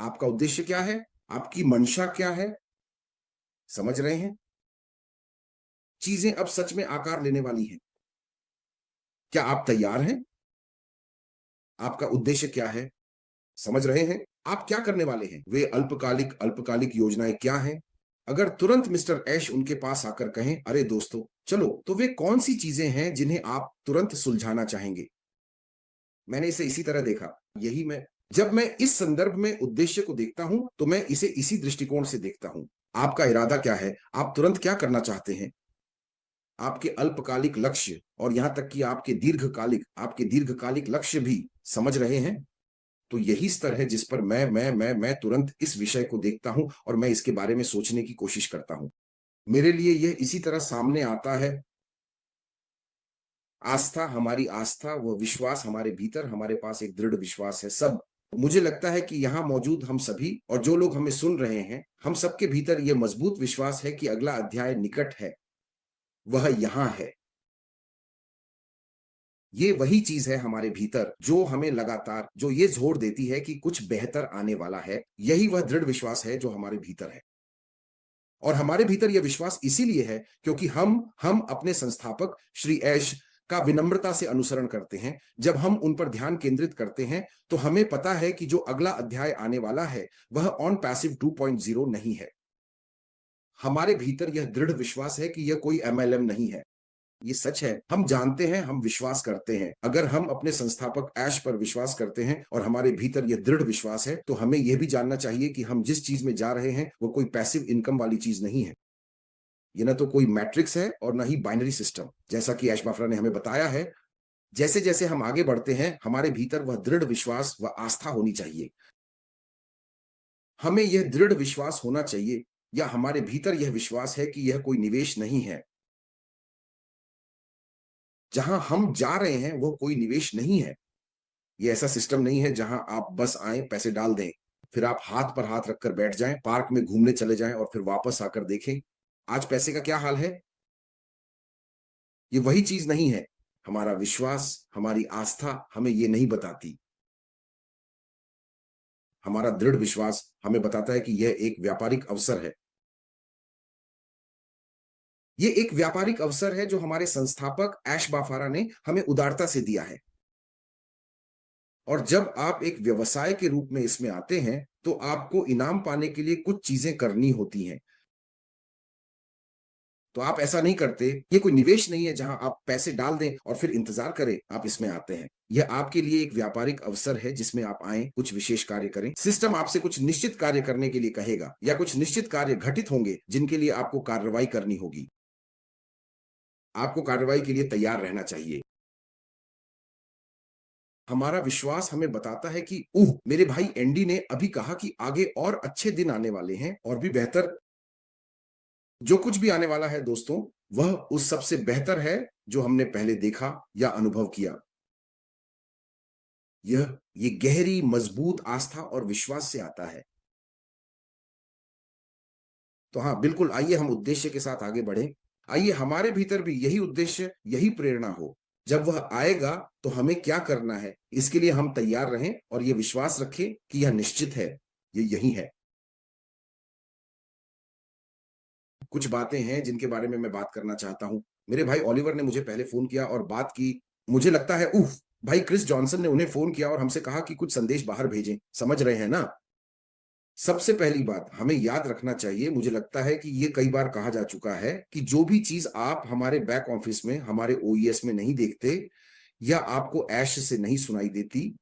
आपका उद्देश्य क्या है? आपकी मंशा क्या है? समझ रहे हैं? चीज़ें अब सच में आकार लेने वाली हैं। क्या आप तैयार हैं? आपका उद्देश्य क्या है? समझ रहे हैं? आप क्या करने वाले हैं? वे अल्पकालिक योजनाएँ क्या हैं? अगर तुरंत मिस्टर ऐश उनके पास आकर कहें, "अरे दोस्तों, चलो," तो वे कौन-सी चीज़ें हैं जिन्हें आप तुरंत सुलझाना चाहेंगे? मैंने इसे इसी तरह देखा। यही मैं जब मैं इस संदर्भ में उद्देश्य को देखता हूँ, तो मैं इसे इसी दृष्टिकोण से देखता हूँ। आपका इरादा क्या है? आप तुरंत क्या करना चाहते हैं? आपके अल्पकालिक लक्ष्य और यहाँ तक कि आपके दीर्घकालिक लक्ष्य भी समझ रहे हैं? तो यही स्तर है जिस पर मैं तुरंत इस विषय को देखता हूँ और मैं इसके बारे में सोचने की कोशिश करता हूँ। मेरे लिए यह इसी तरह सामने आता है। हमारी आस्था, वो विश्वास हमारे भीतर, हमारे पास एक दृढ़ विश्वास है सब। मुझे लगता है कि यहाँ मौजूद हम सभी और जो लोग हमें सुन रहे हैं, हम सबके भीतर ये मजबूत विश्वास है कि अगला अध्याय निकट है, वह यहाँ है। ये वही चीज़ है हमारे भीतर जो हमें लगातार जो ये ज़ोर देती है कि कुछ बेहतर आने वाला है। यही वह दृढ़ विश्वास है जो हमारे भीतर है। और हमारे भीतर यह विश्वास इसीलिए है क्योंकि हम अपने संस्थापक श्री ऐश का विनम्रता से अनुसरण करते हैं। जब हम उन पर ध्यान केंद्रित करते हैं, तो हमें पता है कि जो अगला अध्याय आने वाला है, वह ऑन पैसिव 2.0 नहीं है। हमारे भीतर यह दृढ़ विश्वास है कि यह कोई एमएलएम नहीं है। ये सच है। हम जानते हैं, हम विश्वास करते हैं। अगर हम अपने संस्थापक ऐश पर विश्वास करते हैं और हमारे भीतर यह दृढ़ विश्वास है, तो हमें यह भी जानना चाहिए कि हम जिस चीज़ में जा रहे हैं, वो कोई पैसिव इनकम वाली चीज़ नहीं है। ये ना तो कोई मैट्रिक्स है और ना ही बाइनरी सिस्टम। जैसा कि ऐश बाफरा ने हमें बताया है, जैसे-जैसे हम आगे बढ़ते हैं, हमारे भीतर वह दृढ़ विश्वास व आस्था होनी चाहिए। हमें यह दृढ़ विश्वास होना चाहिए या हमारे भीतर यह विश्वास है कि यह कोई निवेश नहीं है। जहाँ हम जा रहे हैं, वो कोई निवेश नहीं है। ये ऐसा सिस्टम नहीं है जहाँ आप बस आएँ, पैसे डाल दें, फिर आप हाथ पर हाथ रखकर बैठ जाएँ, पार्क में घूमने चले जाएँ और फिर वापस आकर देखें, आज पैसे का क्या हाल है? ये वही चीज़ नहीं है। हमारा विश्वास, हमारी आस्था हमें ये नहीं बताती। हमारा दृढ़ विश्वास हमें बताता है कि यह एक व्यापारिक अवसर है। ये एक व्यापारिक अवसर है जो हमारे संस्थापक ऐश बाफारा ने हमें उदारता से दिया है। और जब आप एक व्यवसाय के रूप में इसमें आते हैं, तो आपको इनाम पाने के लिए कुछ चीज़ें करनी होती हैं। तो आप ऐसा नहीं करते, ये कोई निवेश नहीं है जहाँ आप पैसे डाल दें और फिर इंतज़ार करें, आप इसमें आते हैं। यह आपके लिए एक व्यापारिक अवसर है जिसमें आप आएँ, कुछ विशेष कार्य करें। सिस्टम आपसे कुछ निश्चित कार्य करने के लिए कहेगा या कुछ निश्चित कार्य घटित होंगे जिनके लिए आपको कार्रवाई करनी होगी। आपको कार्रवाई के लिए तैयार रहना चाहिए। हमारा विश्वास हमें बताता है कि मेरे भाई एंडी ने अभी कहा कि आगे और अच्छे दिन आने वाले हैं और भी बेहतर। जो कुछ भी आने वाला है दोस्तों, वह उस सबसे बेहतर है जो हमने पहले देखा या अनुभव किया। ये गहरी मजबूत आस्था और विश्वास से आता है। तो हाँ, बिल्कुल आइए हम उद्देश्य के साथ आगे बढ़ें। आइए हमारे भीतर भी यही उद्देश्य, यही प्रेरणा हो। जब वह आएगा तो हमें क्या करना है, इसके लिए हम तैयार रहें और ये विश्वास रखें कि यह निश्चित है, ये यही है। कुछ बातें हैं जिनके बारे में मैं बात करना चाहता हूँ। मेरे भाई ओलिवर ने मुझे पहले फ़ोन किया और बात की। मुझे लगता है भाई क्रिस जॉनसन ने उन्हें फ़ोन किया और हमसे कहा कि कुछ संदेश बाहर भेजें। समझ रहे हैं ना? सबसे पहली बात हमें याद रखना चाहिए, मुझे लगता है कि ये कई बार कहा जा चुका है कि जो भी चीज़ आप हमारे बैक ऑफ़िस में, हमारे ओईएस में नहीं देखते या आपको ऐश से नहीं सुनाई देती,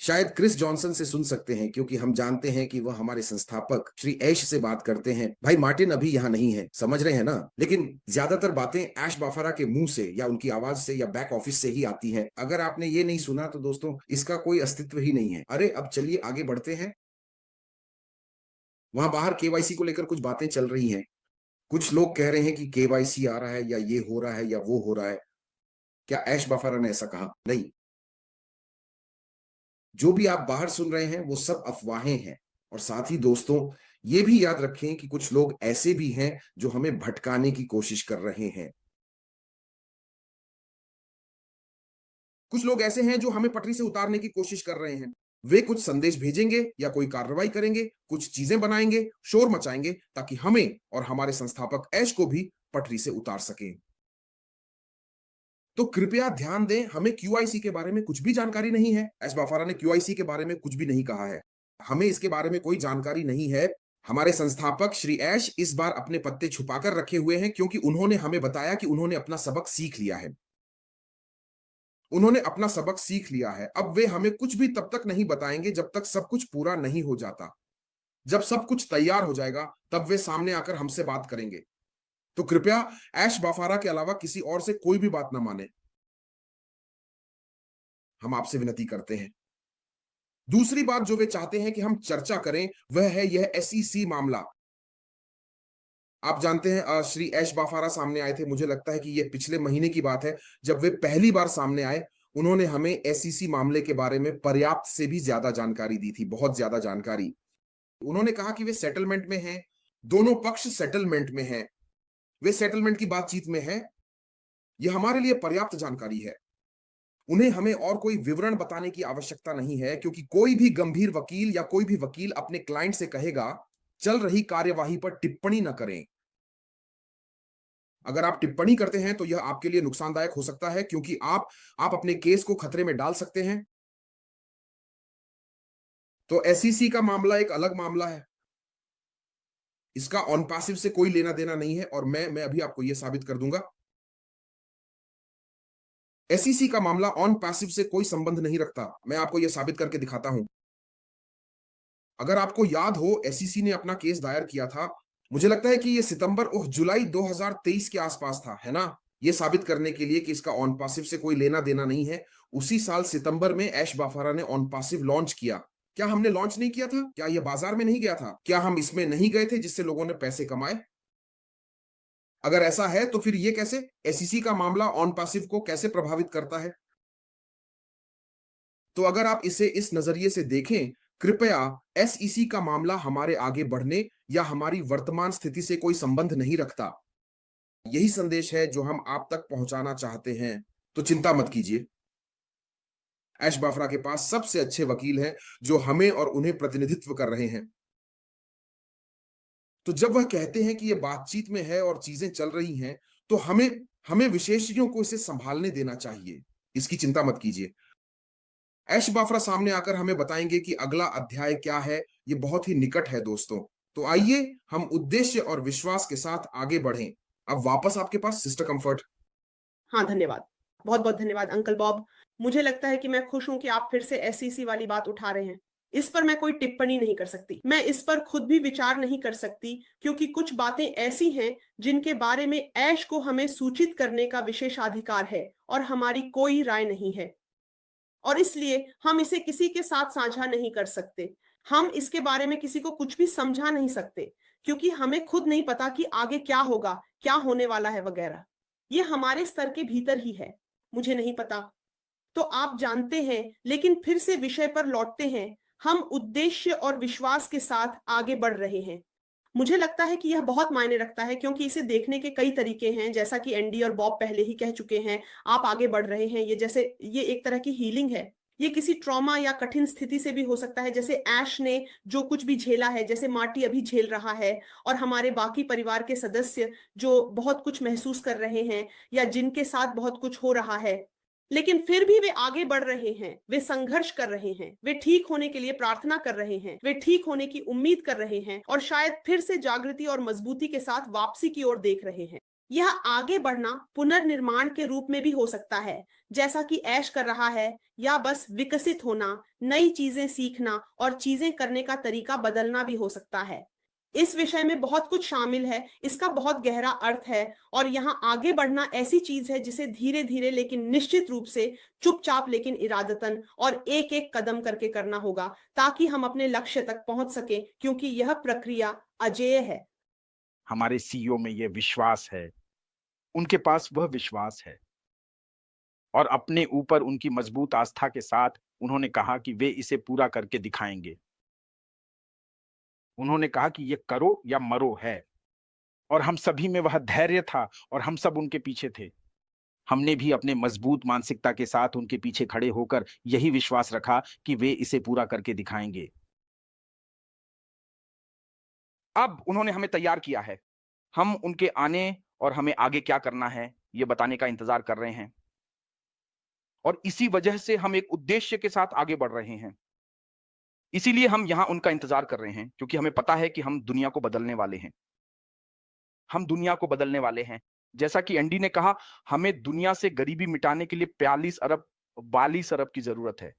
शायद क्रिस जॉनसन से सुन सकते हैं क्योंकि हम जानते हैं कि वह हमारे संस्थापक श्री ऐश से बात करते हैं। भाई मार्टिन अभी यहाँ नहीं है, समझ रहे हैं ना? लेकिन ज़्यादातर बातें ऐश बाफारा के मुँह से या उनकी आवाज़ से या बैक ऑफ़िस से ही आती हैं। अगर आपने ये नहीं सुना तो दोस्तों इसका कोई अस्तित्व ही नहीं है। अरे! अब चलिए आगे बढ़ते हैं। वहाँ बाहर केवाईसी को लेकर कुछ बातें चल रही हैं। कुछ लोग कह रहे हैं कि केवाईसी आ रहा है या ये हो रहा है या वो हो रहा है। क्या ऐश बाफारा ने ऐसा कहा? नहीं। जो भी आप बाहर सुन रहे हैं वो सब अफ़वाहें हैं। और साथ ही दोस्तों ये भी याद रखें कि कुछ लोग ऐसे भी हैं जो हमें भटकाने की कोशिश कर रहे हैं। कुछ लोग ऐसे हैं जो हमें पटरी से उतारने की कोशिश कर रहे हैं। वे कुछ संदेश भेजेंगे या कोई कार्रवाई करेंगे, कुछ चीजें बनाएंगे, शोर मचाएंगे, ताकि हमें और हमारे संस्थापक ऐश को भी पटरी से उतार सकें। तो कृपया ध्यान दें, हमें क्यूआईसी के बारे में कुछ भी जानकारी नहीं है। ऐश बाफारा ने क्यूआईसी के बारे में कुछ भी नहीं कहा है। हमें इसके बारे में कोई जानकारी नहीं है। हमारे संस्थापक श्री ऐश इस बार अपने पत्ते छुपाकर रखे हुए हैं, क्योंकि उन्होंने हमें बताया कि उन्होंने अपना सबक सीख लिया है। उन्होंने अपना सबक सीख लिया है। अब वे हमें कुछ भी तब तक नहीं बताएंगे जब तक सब कुछ पूरा नहीं हो जाता। जब सब कुछ तैयार हो जाएगा, तब वे सामने आकर हमसे बात करेंगे। तो कृपया ऐश बाफारा के अलावा किसी और से कोई भी बात ना माने। हम आपसे विनती करते हैं। दूसरी बात जो वे चाहते हैं कि हम चर्चा करें, वह है यह एसईसी मामला। आप जानते हैं, श्री ऐश बाफारा सामने आए थे। मुझे लगता है कि यह पिछले महीने की बात है, जब वे पहली बार सामने आए। उन्होंने हमें एसईसी मामले के बारे में पर्याप्त से भी ज्यादा जानकारी दी थी, बहुत ज्यादा जानकारी। उन्होंने कहा कि वे सेटलमेंट में हैं, दोनों पक्ष सेटलमेंट में हैं, वे सेटलमेंट की बातचीत में हैं। यह हमारे लिए पर्याप्त जानकारी है। उन्हें हमें और कोई विवरण बताने की आवश्यकता नहीं है, क्योंकि कोई भी गंभीर वकील या कोई भी वकील अपने क्लाइंट से कहेगा, चल रही कार्यवाही पर टिप्पणी न करें। अगर आप टिप्पणी करते हैं तो यह आपके लिए नुकसानदायक हो सकता है, क्योंकि आप अपने केस को खतरे में डाल सकते हैं। तो एसईसी का मामला एक अलग मामला है। इसका ऑन पैसिव से कोई लेना देना नहीं है, और मैं अभी आपको यह साबित कर दूंगा। एसईसी का मामला ऑन पैसिव से कोई संबंध नहीं रखता। मैं आपको यह साबित करके दिखाता हूं। अगर आपको याद हो, एसईसी ने अपना केस दायर किया था, मुझे लगता है कि यह जुलाई 2023 के आसपास था, है ना? यह साबित करने के लिए कि इसका ऑन पैसिव से कोई लेना देना नहीं है। उसी साल सितंबर में ऐश बाफारा ने ऑन पैसिव लॉन्च किया। क्या हमने लॉन्च नहीं किया था? क्या यह बाजार में नहीं गया था? क्या हम इसमें नहीं गए थे जिससे लोगों ने पैसे कमाए? अगर ऐसा है तो फिर यह कैसे, एसईसी का मामला ऑन पैसिव को कैसे प्रभावित करता है? तो अगर आप इसे इस नजरिए से देखें, कृपया एसईसी का मामला हमारे आगे बढ़ने या हमारी वर्तमान स्थिति से कोई संबंध नहीं रखता। यही संदेश है जो हम आप तक पहुंचाना चाहते हैं। तो चिंता मत कीजिए। ऐश बाफरा के पास सबसे अच्छे वकील हैं, जो हमें और उन्हें प्रतिनिधित्व कर रहे हैं। तो जब वह कहते हैं कि यह बातचीत में है और चीजें चल रही हैं, तो हमें हमें विशेषज्ञों को इसे संभालने देना चाहिए। इसकी चिंता मत कीजिए। ऐश बाफरा सामने आकर हमें बताएंगे कि अगला अध्याय क्या है। ये बहुत ही निकट है दोस्तों। तो आइए हम उद्देश्य और विश्वास के साथ आगे बढ़ें। अब वापस आपके पास सिस्टर कंफर्ट। हाँ, धन्यवाद। बहुत-बहुत धन्यवाद अंकल बॉब। मुझे लगता है कि मैं खुश हूँ कि आप फिर से एसईसी वाली बात उठा रहे हैं। इस पर मैं कोई टिप्पणी नहीं कर सकती। मैं इस पर खुद भी विचार नहीं कर सकती, क्योंकि कुछ बातें ऐसी हैं जिनके बारे में ऐश को हमें सूचित करने का विशेषाधिकार है और हमारी कोई राय नहीं है। और इसलिए हम इसे किसी के साथ साझा नहीं कर सकते। हम इसके बारे में किसी को कुछ भी समझा नहीं सकते, क्योंकि हमें खुद नहीं पता कि आगे क्या होगा, क्या होने वाला है वगैरह। ये हमारे स्तर के भीतर ही है। मुझे नहीं पता। तो आप जानते हैं, लेकिन फिर से विषय पर लौटते हैं। हम उद्देश्य और विश्वास के साथ आगे बढ़ रहे हैं। मुझे लगता है कि यह बहुत मायने रखता है, क्योंकि इसे देखने के कई तरीके हैं, जैसा कि एंडी और बॉब पहले ही कह चुके हैं। आप आगे बढ़ रहे हैं, ये एक तरह की हीलिंग है। ये किसी ट्रॉमा या कठिन स्थिति से भी हो सकता है, जैसे ऐश ने जो कुछ भी झेला है, जैसे मार्टी अभी झेल रहा है, और हमारे बाकी परिवार के सदस्य जो बहुत कुछ महसूस कर रहे हैं या जिनके साथ बहुत कुछ हो रहा है। लेकिन फिर भी वे आगे बढ़ रहे हैं, वे संघर्ष कर रहे हैं, वे ठीक होने के लिए प्रार्थना कर रहे हैं, वे ठीक होने की उम्मीद कर रहे हैं, और शायद फिर से जागृति और मजबूती के साथ वापसी की ओर देख रहे हैं। यह आगे बढ़ना पुनर्निर्माण के रूप में भी हो सकता है, जैसा कि ऐश कर रहा है, या बस विकसित होना, नई चीजें सीखना और चीजें करने का तरीका बदलना भी हो सकता है। इस विषय में बहुत कुछ शामिल है, इसका बहुत गहरा अर्थ है, और यहाँ आगे बढ़ना ऐसी चीज है जिसे धीरे धीरे लेकिन निश्चित रूप से, चुपचाप लेकिन इरादतन और एक एक कदम करके करना होगा, ताकि हम अपने लक्ष्य तक पहुंच सके, क्योंकि यह प्रक्रिया अजेय है। हमारे सीईओ में यह विश्वास है, उनके पास वह विश्वास है, और अपने ऊपर उनकी मजबूत आस्था के साथ उन्होंने कहा कि वे इसे पूरा करके दिखाएंगे। उन्होंने कहा कि ये करो या मरो है, और हम सभी में वह धैर्य था और हम सब उनके पीछे थे। हमने भी अपने मजबूत मानसिकता के साथ उनके पीछे खड़े होकर यही विश्वास रखा कि वे इसे पूरा करके दिखाएंगे। अब उन्होंने हमें तैयार किया है। हम उनके आने और हमें आगे क्या करना है, ये बताने का इंतजार कर रहे हैं। और इसी वजह से हम एक उद्देश्य के साथ आगे बढ़ रहे हैं। इसीलिए हम यहां उनका इंतजार कर रहे हैं, क्योंकि हमें पता है कि हम दुनिया को बदलने वाले हैं। हम दुनिया को बदलने वाले हैं। जैसा कि एंडी ने कहा, हमें दुनिया से गरीबी मिटाने के लिए 42 अरब की जरूरत है।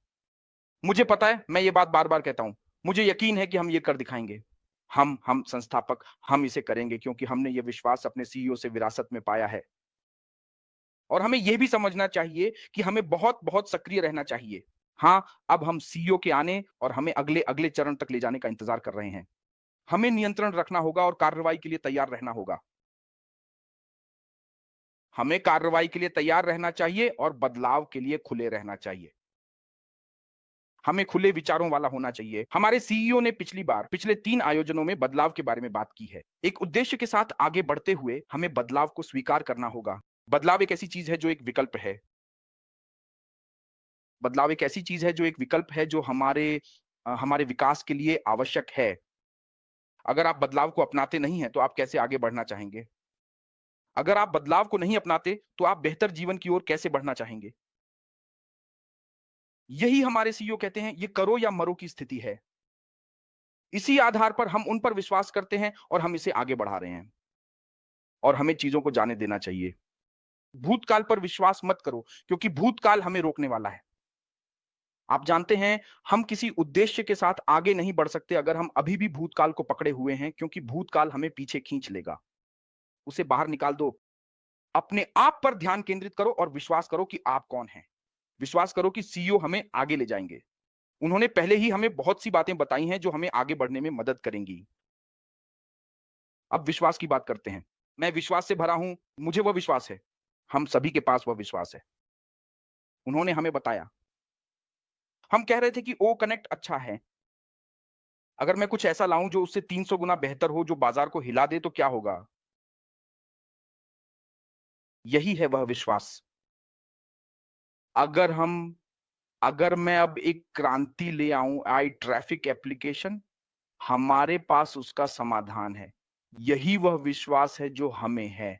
मुझे पता है, मैं ये बात बार-बार कहता हूं। मुझे यकीन है कि हम ये कर दिखाएंगे। हम संस्थापक, हम इसे करेंगे क्योंकि हमने ये विश्वास अपने सीईओ से विरासत में पाया है। और हमें यह भी समझना चाहिए कि हमें बहुत-बहुत सक्रिय रहना चाहिए। हाँ, अब हम सीईओ के आने और हमें अगले चरण तक ले जाने का इंतजार कर रहे हैं। हमें नियंत्रण रखना होगा और कार्रवाई के लिए तैयार रहना होगा। हमें कार्रवाई के लिए तैयार रहना चाहिए और बदलाव के लिए खुले रहना चाहिए। हमें खुले विचारों वाला होना चाहिए। हमारे सीईओ ने पिछले 3 आयोजनों में बदलाव के बारे में बात की है। एक उद्देश्य के साथ आगे बढ़ते हुए हमें बदलाव को स्वीकार करना होगा। बदलाव एक ऐसी चीज है जो एक विकल्प है। बदलाव एक ऐसी चीज है जो एक विकल्प है, जो हमारे विकास के लिए आवश्यक है। अगर आप बदलाव को अपनाते नहीं हैं, तो आप कैसे आगे बढ़ना चाहेंगे? अगर आप बदलाव को नहीं अपनाते, तो आप बेहतर जीवन की ओर कैसे बढ़ना चाहेंगे? यही हमारे सीईओ कहते हैं, ये करो या मरो की स्थिति है। इसी आधार पर हम उन पर विश्वास करते हैं और हम इसे आगे बढ़ा रहे हैं। और हमें चीजों को जाने देना चाहिए। भूतकाल पर विश्वास मत करो, क्योंकि भूतकाल हमें रोकने वाला है। आप जानते हैं, हम किसी उद्देश्य के साथ आगे नहीं बढ़ सकते अगर हम अभी भी भूतकाल को पकड़े हुए हैं, क्योंकि भूतकाल हमें पीछे खींच लेगा। उसे बाहर निकाल दो। अपने आप पर ध्यान केंद्रित करो और विश्वास करो कि आप कौन हैं। विश्वास करो कि सीईओ हमें आगे ले जाएंगे। उन्होंने पहले ही हमें बहुत सी बातें बताई हैं जो हमें आगे बढ़ने में मदद करेंगी। अब विश्वास की बात करते हैं। मैं विश्वास से भरा हूं, मुझे वह विश्वास है। हम सभी के पास वह विश्वास है। उन्होंने हमें बताया। हम कह रहे थे कि ओ कनेक्ट अच्छा है। अगर मैं कुछ ऐसा लाऊं जो उससे 300 गुना बेहतर हो, जो बाजार को हिला दे, तो क्या होगा? यही है वह विश्वास। अगर हम अगर मैं अब एक क्रांति ले आऊं, आई ट्रैफिक एप्लीकेशन, हमारे पास उसका समाधान है। यही वह विश्वास है जो हमें है।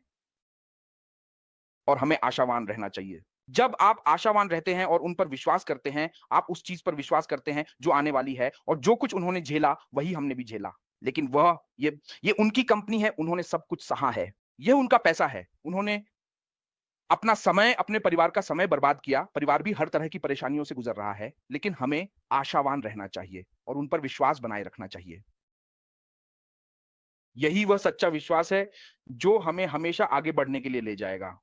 और हमें आशावान रहना चाहिए। जब आप आशावान रहते हैं और उन पर विश्वास करते हैं, आप उस चीज पर विश्वास करते हैं जो आने वाली है, और जो कुछ उन्होंने झेला वही हमने भी झेला। लेकिन ये उनकी कंपनी है, उन्होंने सब कुछ सहा है। यह उनका पैसा है। उन्होंने अपना समय, अपने परिवार का समय बर्बाद किया। परिवार भी हर तरह की परेशानियों से गुजर रहा है, लेकिन हमें आशावान रहना चाहिए और उन पर विश्वास बनाए रखना चाहिए। यही वह सच्चा विश्वास है जो हमें हमेशा आगे बढ़ने के लिए ले जाएगा।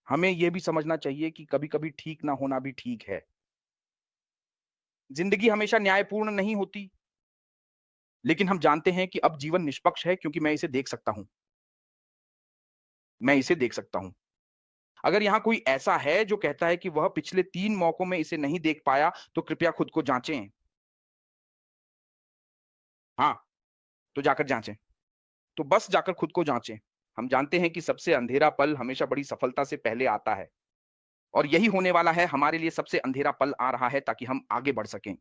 हमें यह भी समझना चाहिए कि कभी-कभी ठीक ना होना भी ठीक है। जिंदगी हमेशा न्यायपूर्ण नहीं होती, लेकिन हम जानते हैं कि अब जीवन निष्पक्ष है, क्योंकि मैं इसे देख सकता हूं। मैं इसे देख सकता हूं। अगर यहां कोई ऐसा है जो कहता है कि वह पिछले 3 मौकों में इसे नहीं देख पाया, तो कृपया खुद को जांचें। हाँ, तो जाकर जांचें। तो बस जाकर खुद को जांचें। हम जानते हैं कि सबसे अंधेरा पल हमेशा बड़ी सफलता से पहले आता है। और यही होने वाला है, हमारे लिए सबसे अंधेरा पल आ रहा है ताकि हम आगे बढ़ सकें।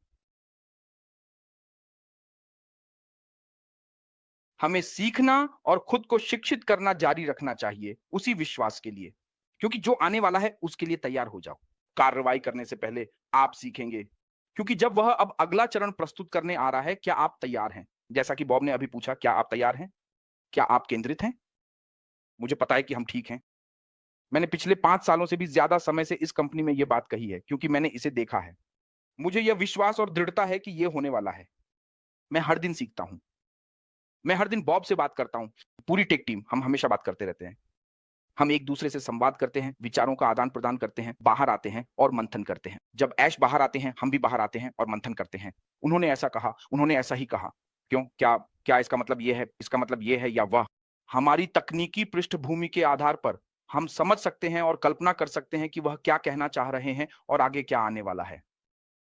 हमें सीखना और खुद को शिक्षित करना जारी रखना चाहिए, उसी विश्वास के लिए, क्योंकि जो आने वाला है उसके लिए तैयार हो जाओ। कार्रवाई करने से पहले आप सीखेंगे, क्योंकि जब वह अब अगला चरण प्रस्तुत करने आ रहा है, क्या आप तैयार हैं? जैसा कि बॉब ने अभी पूछा, क्या आप तैयार हैं? क्या आप केंद्रित हैं? मुझे पता है कि हम ठीक हैं। मैंने पिछले 5 सालों से भी ज्यादा समय से इस कंपनी में यह बात कही है, क्योंकि मैंने इसे देखा है। मुझे यह विश्वास और दृढ़ता है कि यह होने वाला है। मैं हर दिन सीखता हूं। मैं हर दिन बॉब से बात करता हूं। पूरी टेक टीम, हम हमेशा बात करते रहते हैं। हम एक दूसरे से संवाद करते हैं, विचारों का आदान प्रदान करते हैं, बाहर आते हैं और मंथन करते हैं। जब ऐश बाहर आते हैं, हम भी बाहर आते हैं और मंथन करते हैं। उन्होंने ऐसा कहा, उन्होंने ऐसा ही कहा। क्यों? क्या इसका मतलब ये है, इसका मतलब ये है, या वह? हमारी तकनीकी पृष्ठभूमि के आधार पर हम समझ सकते हैं और कल्पना कर सकते हैं कि वह क्या कहना चाह रहे हैं और आगे क्या आने वाला है।